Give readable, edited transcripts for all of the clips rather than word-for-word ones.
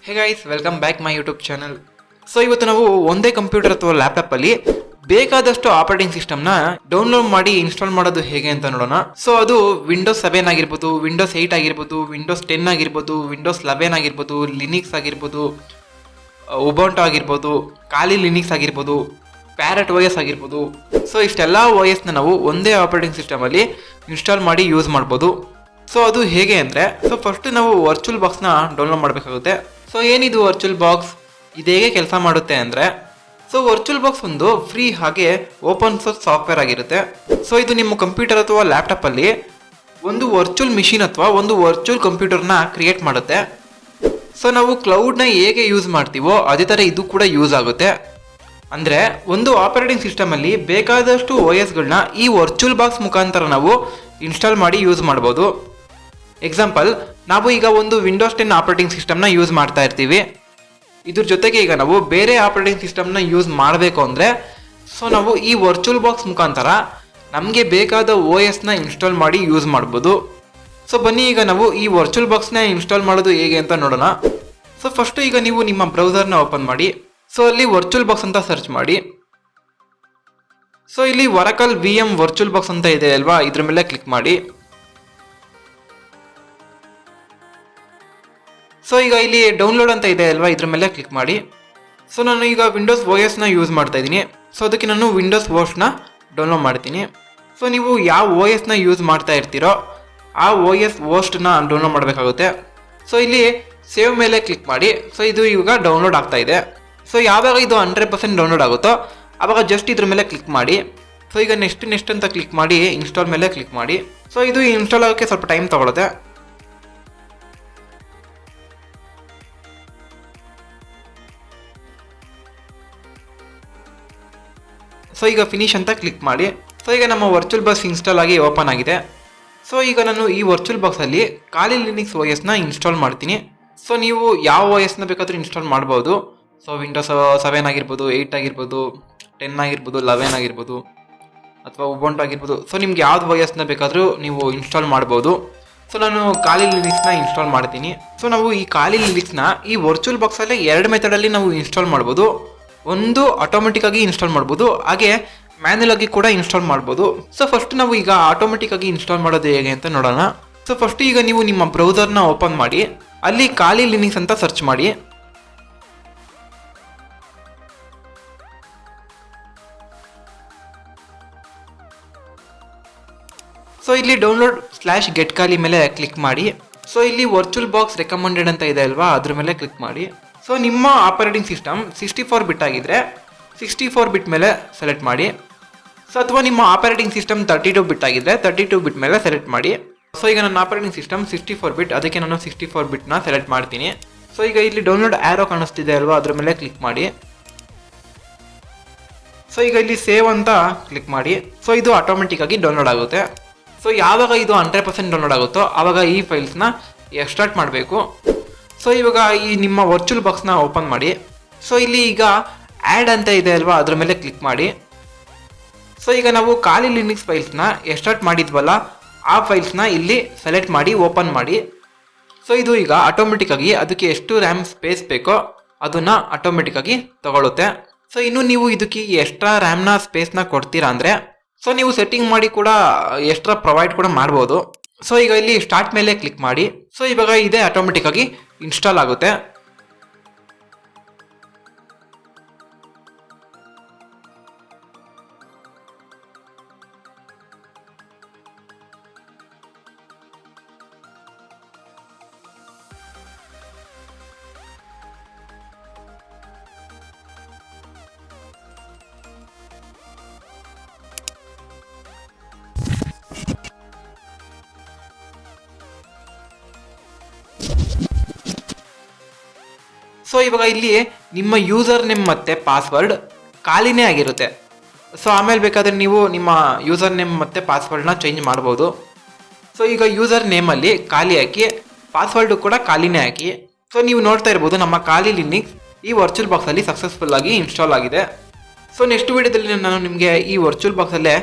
Hey guys, welcome back my YouTube channel. So ಇವತ್ತು ನಾವು ಒಂದೇ ಕಂಪ್ಯೂಟರ್ ಅಥವಾ ಲ್ಯಾಪ್ಟಾಪಲ್ಲಿ ಬೇಕಾದಷ್ಟು ಆಪರೇಟಿಂಗ್ ಸಿಸ್ಟಮ್ನ ಡೌನ್ಲೋಡ್ ಮಾಡಿ ಇನ್ಸ್ಟಾಲ್ ಮಾಡೋದು ಹೇಗೆ ಅಂತ ನೋಡೋಣ. ಸೊ ಅದು ವಿಂಡೋಸ್ 7 ಆಗಿರ್ಬೋದು, ವಿಂಡೋಸ್ 8 ಆಗಿರ್ಬೋದು, ವಿಂಡೋಸ್ 10 ಆಗಿರ್ಬೋದು, ವಿಂಡೋಸ್ 11 ಆಗಿರ್ಬೋದು, ಲಿನಿಕ್ಸ್ ಆಗಿರ್ಬೋದು, ಉಬುಂಟು ಆಗಿರ್ಬೋದು, ಖಾಲಿ ಲಿನಿಕ್ಸ್ ಆಗಿರ್ಬೋದು, ಪ್ಯಾರೆಟ್ OS ಆಗಿರ್ಬೋದು. ಸೊ ಇಷ್ಟೆಲ್ಲ OSನ ನಾವು ಒಂದೇ ಆಪರೇಟಿಂಗ್ ಸಿಸ್ಟಮಲ್ಲಿ ಇನ್ಸ್ಟಾಲ್ ಮಾಡಿ ಯೂಸ್ ಮಾಡ್ಬೋದು. ಸೊ ಅದು ಹೇಗೆ ಅಂದರೆ, ಸೊ ಫಸ್ಟ್ ನಾವು ವರ್ಚುವಲ್ ಬಾಕ್ಸ್ನ ಡೌನ್ಲೋಡ್ ಮಾಡಬೇಕಾಗುತ್ತೆ. ಸೊ ಏನಿದು ವರ್ಚುವಲ್ ಬಾಕ್ಸ್, ಇದು ಹೇಗೆ ಕೆಲಸ ಮಾಡುತ್ತೆ ಅಂದರೆ, ಸೊ ವರ್ಚುವಲ್ ಬಾಕ್ಸ್ ಒಂದು ಫ್ರೀ ಹಾಗೆ ಓಪನ್ ಸೋರ್ಸ್ ಸಾಫ್ಟ್ವೇರ್ ಆಗಿರುತ್ತೆ. ಸೊ ಇದು ನಿಮ್ಮ ಕಂಪ್ಯೂಟರ್ ಅಥವಾ ಲ್ಯಾಪ್ಟಾಪಲ್ಲಿ ಒಂದು ವರ್ಚುವಲ್ ಮಿಷಿನ್ ಅಥವಾ ಒಂದು ವರ್ಚುವಲ್ ಕಂಪ್ಯೂಟರ್ನ ಕ್ರಿಯೇಟ್ ಮಾಡುತ್ತೆ. ಸೊ ನಾವು ಕ್ಲೌಡ್ನ ಹೇಗೆ ಯೂಸ್ ಮಾಡ್ತೀವೋ ಅದೇ ಥರ ಇದು ಕೂಡ ಯೂಸ್ ಆಗುತ್ತೆ. ಅಂದರೆ ಒಂದು ಆಪರೇಟಿಂಗ್ ಸಿಸ್ಟಮಲ್ಲಿ ಬೇಕಾದಷ್ಟು OSಗಳನ್ನ ಈ ವರ್ಚುವಲ್ ಬಾಕ್ಸ್ ಮುಖಾಂತರ ನಾವು ಇನ್ಸ್ಟಾಲ್ ಮಾಡಿ ಯೂಸ್ ಮಾಡ್ಬೋದು. ಎಕ್ಸಾಂಪಲ್, ನಾವು ಈಗ ಒಂದು ವಿಂಡೋಸ್ 10 ಆಪರೇಟಿಂಗ್ ಸಿಸ್ಟಮ್ನ ಯೂಸ್ ಮಾಡ್ತಾ ಇರ್ತೀವಿ. ಇದ್ರ ಜೊತೆಗೆ ಈಗ ನಾವು ಬೇರೆ ಆಪರೇಟಿಂಗ್ ಸಿಸ್ಟಮ್ನ ಯೂಸ್ ಮಾಡಬೇಕು ಅಂದರೆ, ಸೊ ನಾವು ಈ ವರ್ಚುವಲ್ ಬಾಕ್ಸ್ ಮುಖಾಂತರ ನಮಗೆ ಬೇಕಾದ OSನ ಇನ್ಸ್ಟಾಲ್ ಮಾಡಿ ಯೂಸ್ ಮಾಡ್ಬೋದು. ಸೊ ಬನ್ನಿ ಈಗ ನಾವು ಈ ವರ್ಚುವಲ್ ಬಾಕ್ಸ್ನ ಇನ್ಸ್ಟಾಲ್ ಮಾಡೋದು ಹೇಗೆ ಅಂತ ನೋಡೋಣ. ಸೊ ಫಸ್ಟು ಈಗ ನೀವು ನಿಮ್ಮ ಬ್ರೌಸರ್ನ ಓಪನ್ ಮಾಡಿ. ಸೊ ಅಲ್ಲಿ ವರ್ಚುವಲ್ ಬಾಕ್ಸ್ ಅಂತ ಸರ್ಚ್ ಮಾಡಿ. ಸೊ ಇಲ್ಲಿ ಒರಾಕಲ್ VM ವರ್ಚುವಲ್ ಬಾಕ್ಸ್ ಅಂತ ಇದೆ ಅಲ್ವಾ, ಇದ್ರ ಮೇಲೆ ಕ್ಲಿಕ್ ಮಾಡಿ. ಸೊ ಈಗ ಇಲ್ಲಿ ಡೌನ್ಲೋಡ್ ಅಂತ ಇದೆ ಅಲ್ವಾ, ಇದ್ರ ಮೇಲೆ ಕ್ಲಿಕ್ ಮಾಡಿ. ಸೊ ನಾನು ಈಗ ವಿಂಡೋಸ್ OSನ ಯೂಸ್ ಮಾಡ್ತಾ ಇದ್ದೀನಿ. ಸೊ ಅದಕ್ಕೆ ನಾನು ವಿಂಡೋಸ್ OSನ ಡೌನ್ಲೋಡ್ ಮಾಡ್ತೀನಿ. ಸೊ ನೀವು ಯಾವ OSನ ಯೂಸ್ ಮಾಡ್ತಾ ಇರ್ತೀರೋ ಆ OS ಹೋಸ್ಟ್ನ ಡೌನ್ಲೋಡ್ ಮಾಡಬೇಕಾಗುತ್ತೆ. ಸೊ ಇಲ್ಲಿ ಸೇವ್ ಮೇಲೆ ಕ್ಲಿಕ್ ಮಾಡಿ. ಸೊ ಇದು ಈಗ ಡೌನ್ಲೋಡ್ ಆಗ್ತಾ ಇದೆ. ಸೊ ಯಾವಾಗ ಇದು 100% ಡೌನ್ಲೋಡ್ ಆಗುತ್ತೋ ಆವಾಗ ಜಸ್ಟ್ ಇದ್ರ ಮೇಲೆ ಕ್ಲಿಕ್ ಮಾಡಿ. ಸೊ ಈಗ ನೆಕ್ಸ್ಟ್ ಅಂತ ಕ್ಲಿಕ್ ಮಾಡಿ ಇನ್ಸ್ಟಾಲ್ ಮೇಲೆ ಕ್ಲಿಕ್ ಮಾಡಿ. ಸೊ ಇದು ಇನ್ಸ್ಟಾಲ್ ಆಗೋಕ್ಕೆ ಸ್ವಲ್ಪ ಟೈಮ್ ತಗೊಳುತ್ತೆ. ಸೊ ಈಗ ಫಿನಿಶ್ ಅಂತ ಕ್ಲಿಕ್ ಮಾಡಿ. ಸೊ ಈಗ ನಮ್ಮ ವರ್ಚುವಲ್ ಬಾಕ್ಸ್ ಇನ್ಸ್ಟಾಲ್ ಆಗಿ ಓಪನ್ ಆಗಿದೆ. ಸೊ ಈಗ ನಾನು ಈ ವರ್ಚುವಲ್ ಬಾಕ್ಸಲ್ಲಿ ಖಾಲಿ ಲಿನಿಕ್ಸ್ OSನ ಇನ್ಸ್ಟಾಲ್ ಮಾಡ್ತೀನಿ. ಸೊ ನೀವು ಯಾವ OSನ ಬೇಕಾದರೂ ಇನ್ಸ್ಟಾಲ್ ಮಾಡ್ಬೋದು. ಸೊ ವಿಂಡೋಸ್ 7 ಆಗಿರ್ಬೋದು, 8 ಆಗಿರ್ಬೋದು, 10 ಆಗಿರ್ಬೋದು, 11 ಆಗಿರ್ಬೋದು, ಅಥವಾ ಉಬುಂಟು ಆಗಿರ್ಬೋದು. ಸೊ ನಿಮ್ಗೆ ಯಾವ್ದು OSನ ಬೇಕಾದರೂ ನೀವು ಇನ್ಸ್ಟಾಲ್ ಮಾಡ್ಬೋದು. ಸೊ ನಾನು ಖಾಲಿ ಲಿನಿಕ್ಸ್ನ ಇನ್ಸ್ಟಾಲ್ ಮಾಡ್ತೀನಿ. ಸೊ ನಾವು ಈ ಖಾಲಿ ಲಿನಿಕ್ಸ್ನ ಈ ವರ್ಚುವಲ್ ಬಾಕ್ಸಲ್ಲಿ 2 ಮೆಥಡಲ್ಲಿ ನಾವು ಇನ್ಸ್ಟಾಲ್ ಮಾಡ್ಬೋದು. ಒಂದು ಆಟೋಮೆಟಿಕ್ ಆಗಿ ಇನ್ಸ್ಟಾಲ್ ಮಾಡ್ಬೋದು, ಹಾಗೆ ಮ್ಯಾನ್ಯಲ್ ಆಗಿ ಕೂಡ ಇನ್ಸ್ಟಾಲ್ ಮಾಡ್ಬೋದು. ಸೊ ಫಸ್ಟ್ ನಾವು ಈಗ ಆಟೋಮೆಟಿಕ್ ಆಗಿ ಇನ್ಸ್ಟಾಲ್ ಮಾಡೋದು ಹೇಗೆ ಅಂತ ನೋಡೋಣ. ಸೊ ಫಸ್ಟ್ ಈಗ ನೀವು ನಿಮ್ಮ ಬ್ರೌಸರ್ನ ಓಪನ್ ಮಾಡಿ, ಅಲ್ಲಿ ಖಾಲಿ ಲಿನಿಕ್ಸ್ ಅಂತ ಸರ್ಚ್ ಮಾಡಿ. ಸೊ ಇಲ್ಲಿ ಡೌನ್ಲೋಡ್ /get ಖಾಲಿ ಮೇಲೆ ಕ್ಲಿಕ್ ಮಾಡಿ. ಸೊ ಇಲ್ಲಿ ವರ್ಚುವಲ್ ಬಾಕ್ಸ್ ರೆಕಮೆಂಡೆಡ್ ಅಂತ ಇದೆ ಅಲ್ವಾ, ಅದ್ರ ಮೇಲೆ ಕ್ಲಿಕ್ ಮಾಡಿ. ಸೊ ನಿಮ್ಮ ಆಪರೇಟಿಂಗ್ ಸಿಸ್ಟಮ್ 64 ಬಿಟ್ ಆಗಿದ್ರೆ 64 ಬಿಟ್ ಮೇಲೆ ಸೆಲೆಕ್ಟ್ ಮಾಡಿ. ಸೊ ಅಥವಾ ನಿಮ್ಮ ಆಪರೇಟಿಂಗ್ ಸಿಸ್ಟಮ್ 32 ಬಿಟ್ ಆಗಿದ್ರೆ 32 ಬಿಟ್ ಮೇಲೆ ಸೆಲೆಕ್ಟ್ ಮಾಡಿ. ಸೊ ಈಗ ನನ್ನ ಆಪರೇಟಿಂಗ್ ಸಿಸ್ಟಮ್ 64 ಬಿಟ್, ಅದಕ್ಕೆ ನಾನು 64 ಬಿಟ್ನ ಸೆಲೆಕ್ಟ್ ಮಾಡ್ತೀನಿ. ಸೊ ಈಗ ಇಲ್ಲಿ ಡೌನ್ಲೋಡ್ ಆ್ಯರೋ ಕಾಣಿಸ್ತಿದೆ ಅಲ್ವಾ, ಅದ್ರ ಮೇಲೆ ಕ್ಲಿಕ್ ಮಾಡಿ. ಸೊ ಈಗ ಇಲ್ಲಿ ಸೇವ್ ಅಂತ ಕ್ಲಿಕ್ ಮಾಡಿ. ಸೊ ಇದು ಆಟೋಮೆಟಿಕ್ ಆಗಿ ಡೌನ್ಲೋಡ್ ಆಗುತ್ತೆ. ಸೊ ಯಾವಾಗ ಇದು 100% ಡೌನ್ಲೋಡ್ ಆಗುತ್ತೋ ಆವಾಗ ಈ ಫೈಲ್ಸ್ನ ಎಕ್ಸ್ಟ್ರಾಕ್ಟ್ ಮಾಡಬೇಕು. ಸೊ ಇವಾಗ ಈ ನಿಮ್ಮ ವರ್ಚುವಲ್ ಬಾಕ್ಸ್ನ ಓಪನ್ ಮಾಡಿ. ಸೊ ಇಲ್ಲಿ ಈಗ ಆ್ಯಡ್ ಅಂತ ಇದೆ ಅಲ್ವಾ, ಅದ್ರ ಮೇಲೆ ಕ್ಲಿಕ್ ಮಾಡಿ. ಸೊ ಈಗ ನಾವು ಖಾಲಿ ಲಿನಿಕ್ಸ್ ಫೈಲ್ಸ್ನ ಎಕ್ಸ್ಟ್ರಾಕ್ಟ್ ಮಾಡಿದ್ವಲ್ಲ, ಆ ಫೈಲ್ಸ್ನ ಇಲ್ಲಿ ಸೆಲೆಕ್ಟ್ ಮಾಡಿ ಓಪನ್ ಮಾಡಿ. ಸೊ ಇದು ಈಗ ಆಟೋಮೆಟಿಕ್ಕಾಗಿ ಅದಕ್ಕೆ ಎಷ್ಟು ರ್ಯಾಮ್ ಸ್ಪೇಸ್ ಬೇಕೋ ಅದನ್ನು ಆಟೋಮೆಟಿಕ್ಕಾಗಿ ತಗೊಳುತ್ತೆ. ಸೊ ಇನ್ನು ನೀವು ಇದಕ್ಕೆ ಎಕ್ಸ್ಟ್ರಾ ರ್ಯಾಮ್ನ ಸ್ಪೇಸ್ನ ಕೊಡ್ತೀರಾ ಅಂದರೆ, ಸೊ ನೀವು ಸೆಟ್ಟಿಂಗ್ ಮಾಡಿ ಕೂಡ ಎಕ್ಸ್ಟ್ರಾ ಪ್ರೊವೈಡ್ ಕೂಡ ಮಾಡ್ಬೋದು. ಸೊ ಈಗ ಇಲ್ಲಿ ಸ್ಟಾರ್ಟ್ ಮೇಲೆ ಕ್ಲಿಕ್ ಮಾಡಿ. ಸೊ ಇವಾಗ ಇದೇ ಆಟೋಮೆಟಿಕ್ ಆಗಿ ಇನ್ಸ್ಟಾಲ್ ಆಗುತ್ತೆ. ಸೊ ಇವಾಗ ಇಲ್ಲಿ ನಿಮ್ಮ ಯೂಸರ್ ನೇಮ್ ಮತ್ತು ಪಾಸ್ವರ್ಡ್ ಖಾಲಿನೇ ಆಗಿರುತ್ತೆ. ಸೊ ಆಮೇಲೆ ಬೇಕಾದರೆ ನೀವು ನಿಮ್ಮ ಯೂಸರ್ ನೇಮ್ ಮತ್ತು ಪಾಸ್ವರ್ಡ್ನ ಚೇಂಜ್ ಮಾಡ್ಬೋದು. ಸೊ ಈಗ ಯೂಸರ್ ನೇಮಲ್ಲಿ ಖಾಲಿ ಹಾಕಿ, ಪಾಸ್ವರ್ಡು ಕೂಡ ಖಾಲಿನೇ ಹಾಕಿ. ಸೊ ನೀವು ನೋಡ್ತಾ ಇರ್ಬೋದು ನಮ್ಮ ಖಾಲಿ ಲಿನಿಕ್ಸ್ ಈ ವರ್ಚುವಲ್ ಬಾಕ್ಸಲ್ಲಿ ಸಕ್ಸಸ್ಫುಲ್ ಆಗಿ ಇನ್ಸ್ಟಾಲ್ ಆಗಿದೆ. ಸೊ ನೆಕ್ಸ್ಟ್ ವಿಡಿಯೋದಲ್ಲಿ ನಾನು ನಿಮಗೆ ಈ ವರ್ಚುವಲ್ ಬಾಕ್ಸಲ್ಲೇ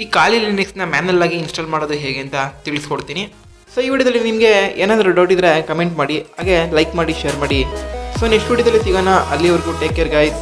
ಈ ಖಾಲಿ ಲಿನಿಕ್ಸ್ನ ಮ್ಯಾನ್ಯಲ್ ಆಗಿ ಇನ್ಸ್ಟಾಲ್ ಮಾಡೋದು ಹೇಗೆ ಅಂತ ತಿಳಿಸ್ಕೊಡ್ತೀನಿ. ಸೊ ಈ ವಿಡಿಯೋದಲ್ಲಿ ನಿಮಗೆ ಏನಾದರೂ ಡೌಟ್ ಇದ್ದರೆ ಕಮೆಂಟ್ ಮಾಡಿ, ಹಾಗೆ ಲೈಕ್ ಮಾಡಿ, ಶೇರ್ ಮಾಡಿ. ಸೊ ನೆಕ್ಸ್ಟ್ ವಿಡಿಯೋದಲ್ಲಿ ಸಿಗೋಣ. ಅಲ್ಲಿವರೆಗೂ ಟೇಕ್ ಕೇರ್ ಗೈಸ್.